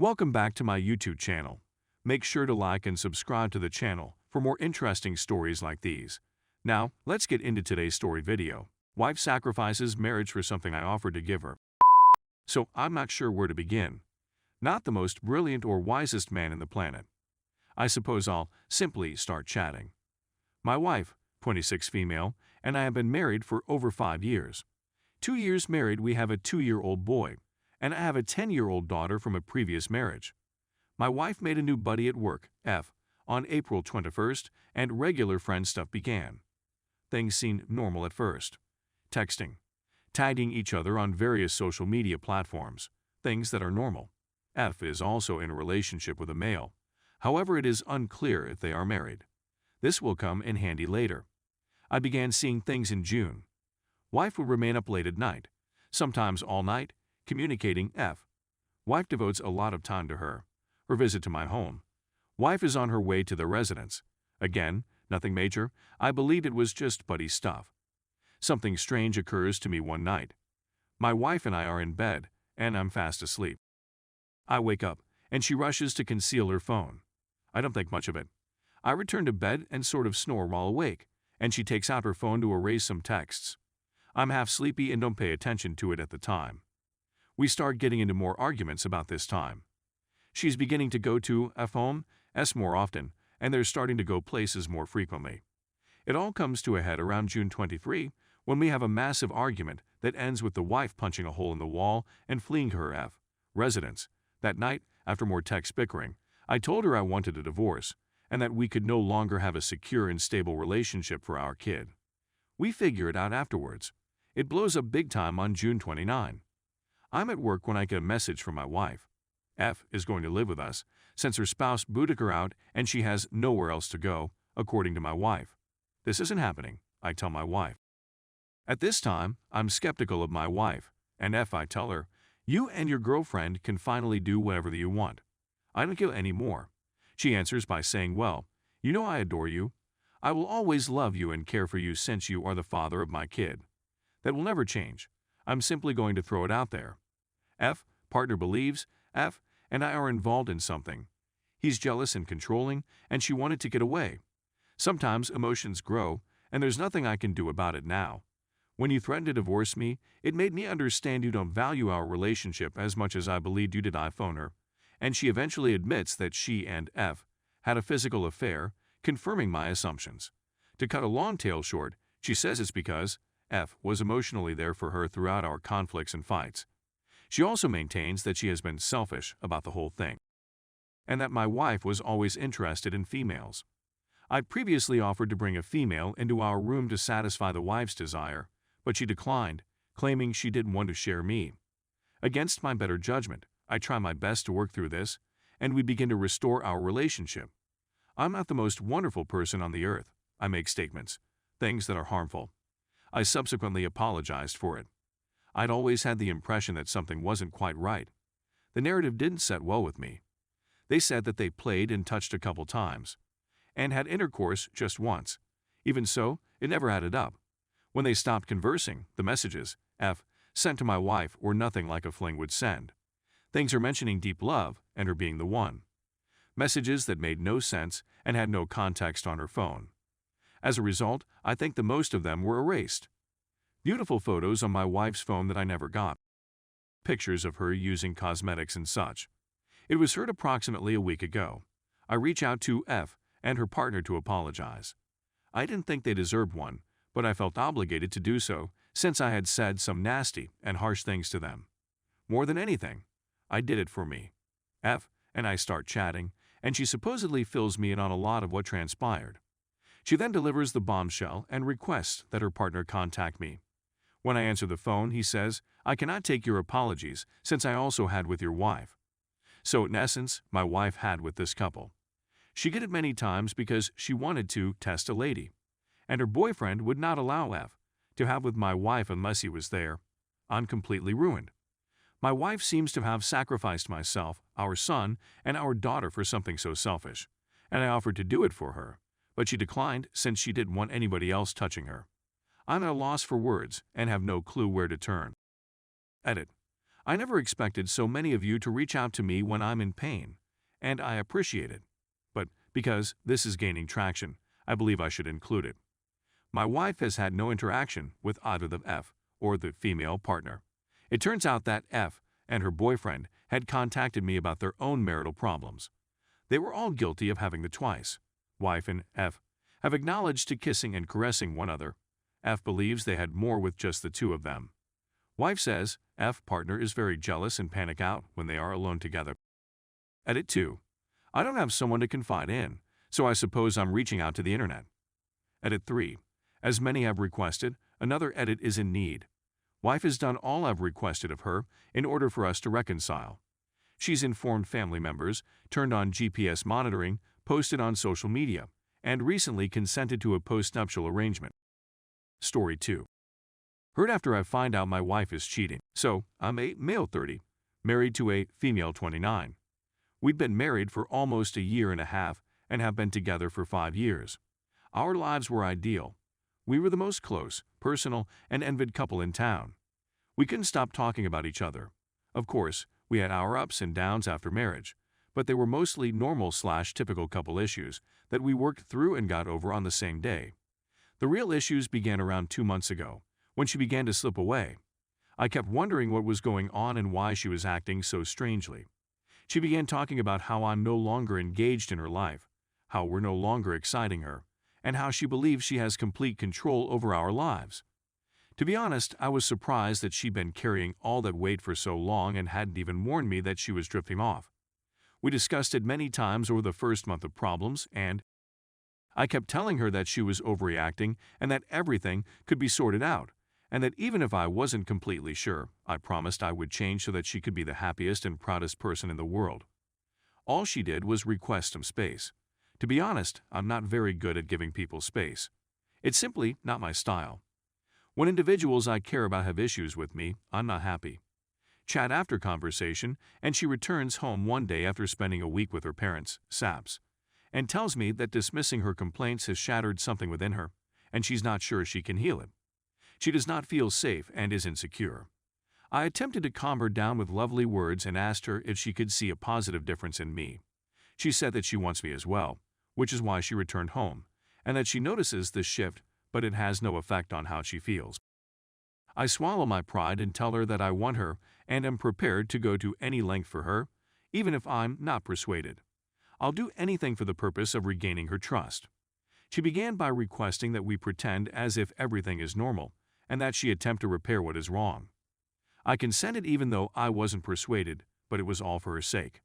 Welcome back to my YouTube channel. Make sure to like and subscribe to the channel for more interesting stories like these. Now, let's get into today's story video. Wife sacrifices marriage for something I offered to give her. So, I'm not sure where to begin. Not the most brilliant or wisest man in the planet. I suppose I'll simply start chatting. My wife, 26 female, and I have been married for over 5 years. 2 years married, we have a 2-year-old boy, and I have a 10-year-old daughter from a previous marriage. My wife made a new buddy at work, F, on April 21st, and regular friend stuff began. Things seemed normal at first. Texting, tagging each other on various social media platforms, things that are normal. F is also in a relationship with a male. However, it is unclear if they are married. This will come in handy later. I began seeing things in June. Wife would remain up late at night, sometimes all night, communicating F. Wife devotes a lot of time to her. Her visit to my home. Wife is on her way to the residence. Again, nothing major. I believed it was just buddy stuff. Something strange occurs to me one night. My wife and I are in bed, and I'm fast asleep. I wake up, and she rushes to conceal her phone. I don't think much of it. I return to bed and sort of snore while awake, and she takes out her phone to erase some texts. I'm half sleepy and don't pay attention to it at the time. We start getting into more arguments about this time. She's beginning to go to F home, S more often, and they're starting to go places more frequently. It all comes to a head around June 23, when we have a massive argument that ends with the wife punching a hole in the wall and fleeing to her F residence. That night, after more text bickering, I told her I wanted a divorce and that we could no longer have a secure and stable relationship for our kid. We figure it out afterwards. It blows up big time on June 29. I'm at work when I get a message from my wife. F is going to live with us, since her spouse booted her out and she has nowhere else to go, according to my wife. This isn't happening, I tell my wife. At this time, I'm skeptical of my wife, and F I tell her, you and your girlfriend can finally do whatever you want. I don't give any more. She answers by saying, well, you know I adore you. I will always love you and care for you since you are the father of my kid. That will never change. I'm simply going to throw it out there. F, partner believes, F and I are involved in something. He's jealous and controlling, and she wanted to get away. Sometimes emotions grow, and there's nothing I can do about it now. When you threatened to divorce me, it made me understand you don't value our relationship as much as I believed you did. I phone her, and she eventually admits that she and F had a physical affair, confirming my assumptions. To cut a long tale short, she says it's because F was emotionally there for her throughout our conflicts and fights. She also maintains that she has been selfish about the whole thing, and that my wife was always interested in females. I previously offered to bring a female into our room to satisfy the wife's desire, but she declined, claiming she didn't want to share me. Against my better judgment, I try my best to work through this, and we begin to restore our relationship. I'm not the most wonderful person on the earth. I make statements, things that are harmful. I subsequently apologized for it. I'd always had the impression that something wasn't quite right. The narrative didn't set well with me. They said that they played and touched a couple times, and had intercourse just once. Even so, it never added up. When they stopped conversing, the messages, F, sent to my wife were nothing like a fling would send. Things are mentioning deep love and her being the one. Messages that made no sense and had no context on her phone. As a result, I think the most of them were erased. Beautiful photos on my wife's phone that I never got. Pictures of her using cosmetics and such. It was heard approximately a week ago. I reach out to F and her partner to apologize. I didn't think they deserved one, but I felt obligated to do so since I had said some nasty and harsh things to them. More than anything, I did it for me. F and I start chatting, and she supposedly fills me in on a lot of what transpired. She then delivers the bombshell and requests that her partner contact me. When I answer the phone, he says, I cannot take your apologies since I also had with your wife. So in essence, my wife had with this couple. She did it many times because she wanted to test a lady, and her boyfriend would not allow F to have with my wife unless he was there. I'm completely ruined. My wife seems to have sacrificed myself, our son, and our daughter for something so selfish, and I offered to do it for her, but she declined since she didn't want anybody else touching her. I'm at a loss for words and have no clue where to turn. Edit. I never expected so many of you to reach out to me when I'm in pain, and I appreciate it. But because this is gaining traction, I believe I should include it. My wife has had no interaction with either the F or the female partner. It turns out that F and her boyfriend had contacted me about their own marital problems. They were all guilty of having the twice. Wife and F have acknowledged to kissing and caressing one another. F believes they had more with just the two of them. Wife says F partner is very jealous and panic out when they are alone together. Edit 2. I don't have someone to confide in, so I suppose I'm reaching out to the internet. Edit 3. As many have requested, another edit is in need. Wife has done all I've requested of her in order for us to reconcile. She's informed family members, turned on GPS monitoring, posted on social media, and recently consented to a post-nuptial arrangement. Story 2. Heard after I find out my wife is cheating. So, I'm a male 30, married to a female 29. We'd been married for almost a year and a half and have been together for 5 years. Our lives were ideal. We were the most close, personal, and envied couple in town. We couldn't stop talking about each other. Of course, we had our ups and downs after marriage, but they were mostly normal/typical couple issues that we worked through and got over on the same day. The real issues began around 2 months ago, when she began to slip away. I kept wondering what was going on and why she was acting so strangely. She began talking about how I'm no longer engaged in her life, how we're no longer exciting her, and how she believes she has complete control over our lives. To be honest, I was surprised that she'd been carrying all that weight for so long and hadn't even warned me that she was drifting off. We discussed it many times over the first month of problems, and I kept telling her that she was overreacting and that everything could be sorted out, and that even if I wasn't completely sure, I promised I would change so that she could be the happiest and proudest person in the world. All she did was request some space. To be honest, I'm not very good at giving people space. It's simply not my style. When individuals I care about have issues with me, I'm not happy. Chat after conversation, and she returns home one day after spending a week with her parents, SAPs, and tells me that dismissing her complaints has shattered something within her, and she's not sure she can heal it. She does not feel safe and is insecure. I attempted to calm her down with lovely words and asked her if she could see a positive difference in me. She said that she wants me as well, which is why she returned home, and that she notices this shift, but it has no effect on how she feels. I swallow my pride and tell her that I want her and am prepared to go to any length for her, even if I'm not persuaded. I'll do anything for the purpose of regaining her trust. She began by requesting that we pretend as if everything is normal, and that she attempt to repair what is wrong. I consented even though I wasn't persuaded, but it was all for her sake.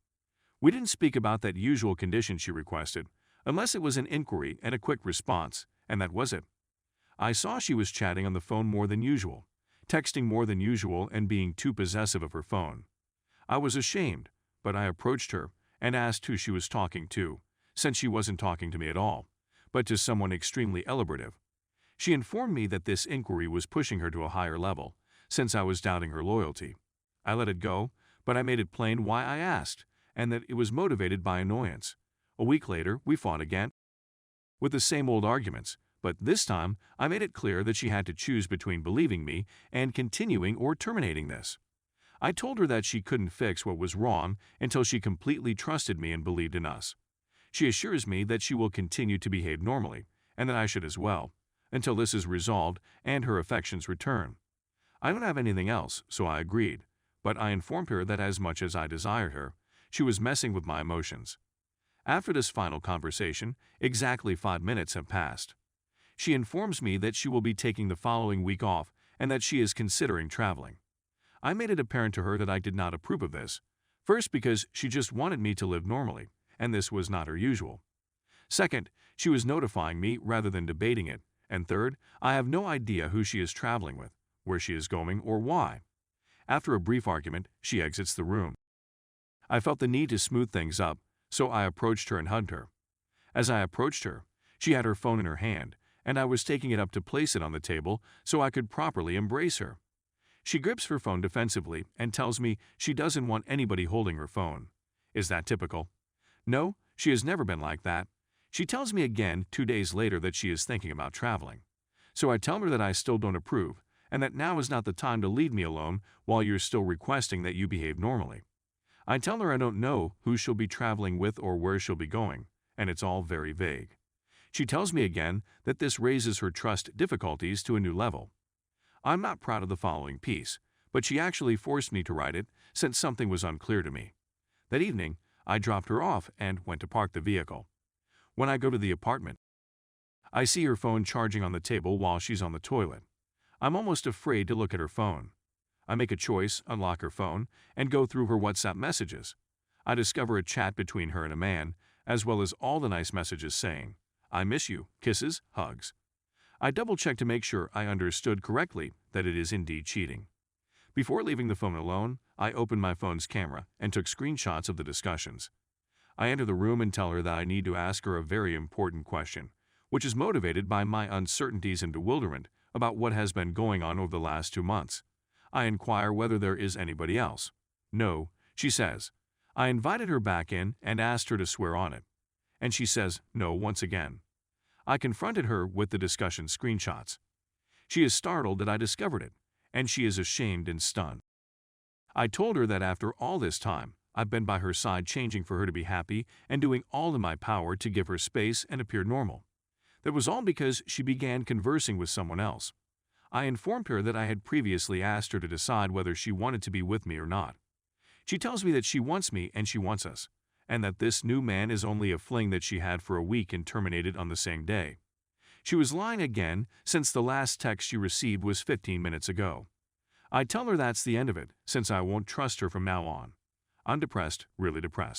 We didn't speak about that usual condition she requested, unless it was an inquiry and a quick response, and that was it. I saw she was chatting on the phone more than usual, texting more than usual, and being too possessive of her phone. I was ashamed, but I approached her and asked who she was talking to, since she wasn't talking to me at all, but to someone extremely elaborative. She informed me that this inquiry was pushing her to a higher level, since I was doubting her loyalty. I let it go, but I made it plain why I asked, and that it was motivated by annoyance. A week later, we fought again, with the same old arguments, but this time I made it clear that she had to choose between believing me and continuing or terminating this. I told her that she couldn't fix what was wrong until she completely trusted me and believed in us. She assures me that she will continue to behave normally, and that I should as well, until this is resolved and her affections return. I don't have anything else, so I agreed, but I informed her that as much as I desired her, she was messing with my emotions. After this final conversation, exactly 5 minutes have passed. She informs me that she will be taking the following week off and that she is considering traveling. I made it apparent to her that I did not approve of this, first because she just wanted me to live normally, and this was not her usual. Second, she was notifying me rather than debating it, and third, I have no idea who she is traveling with, where she is going, or why. After a brief argument, she exits the room. I felt the need to smooth things up, so I approached her and hugged her. As I approached her, she had her phone in her hand, and I was taking it up to place it on the table so I could properly embrace her. She grips her phone defensively and tells me she doesn't want anybody holding her phone. Is that typical? No, she has never been like that. She tells me again 2 days later that she is thinking about traveling. So I tell her that I still don't approve, and that now is not the time to leave me alone while you're still requesting that you behave normally. I tell her I don't know who she'll be traveling with or where she'll be going, and it's all very vague. She tells me again that this raises her trust difficulties to a new level. I'm not proud of the following piece, but she actually forced me to write it since something was unclear to me. That evening, I dropped her off and went to park the vehicle. When I go to the apartment, I see her phone charging on the table while she's on the toilet. I'm almost afraid to look at her phone. I make a choice, unlock her phone, and go through her WhatsApp messages. I discover a chat between her and a man, as well as all the nice messages saying, "I miss you, kisses, hugs." I double-check to make sure I understood correctly that it is indeed cheating. Before leaving the phone alone, I opened my phone's camera and took screenshots of the discussions. I enter the room and tell her that I need to ask her a very important question, which is motivated by my uncertainties and bewilderment about what has been going on over the last 2 months. I inquire whether there is anybody else. "No," she says. I invited her back in and asked her to swear on it, and she says no once again. I confronted her with the discussion screenshots. She is startled that I discovered it, and she is ashamed and stunned. I told her that after all this time, I've been by her side changing for her to be happy and doing all in my power to give her space and appear normal. That was all because she began conversing with someone else. I informed her that I had previously asked her to decide whether she wanted to be with me or not. She tells me that she wants me and she wants us, and that this new man is only a fling that she had for a week and terminated on the same day. She was lying again since the last text she received was 15 minutes ago. I tell her that's the end of it, since I won't trust her from now on. I'm depressed, really depressed.